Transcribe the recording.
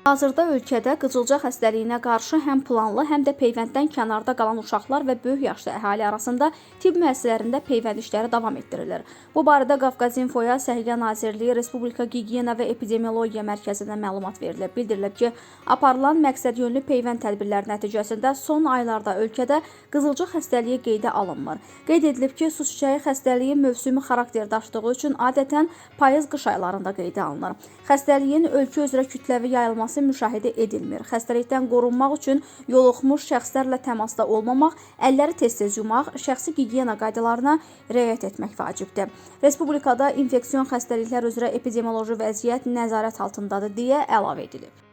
Hazırda ölkədə qıcılca xəstəliyinə qarşı həm planlı, həm də peyvənddən kənarda qalan uşaqlar və böyük yaşlı əhali arasında tibb müəssisələrində peyvənd işləri davam etdirilir. Bu barədə Qafqaz İnfoya Səhiyyə Nazirliyi Respublika Gigiyena və Epidemiologiya Mərkəzindən məlumat verilib. Bildirilib ki, aparılan məqsədyönlü peyvənd tədbirləri nəticəsində son aylarda ölkədə qızılca xəstəliyi qeydə alınmır. Qeyd edilib ki, su çiçəyi xəstəliyi mövsümi xarakter daşıdığı üçün adətən payız-qış aylarında qeydə alınır. Xəstəliyin ölkə üzrə kütləvi yayılması müşahidə edilmir. Xəstəlikdən qorunmaq üçün yoluxmuş şəxslərlə təmasda olmamaq, əlləri tez-tez yumaq, şəxsi gigiyena qaydalarına riayət etmək vacibdir. Respublikada infeksion xəstəliklər üzrə epidemioloji vəziyyət nəzarət altındadır deyə əlavə edilib.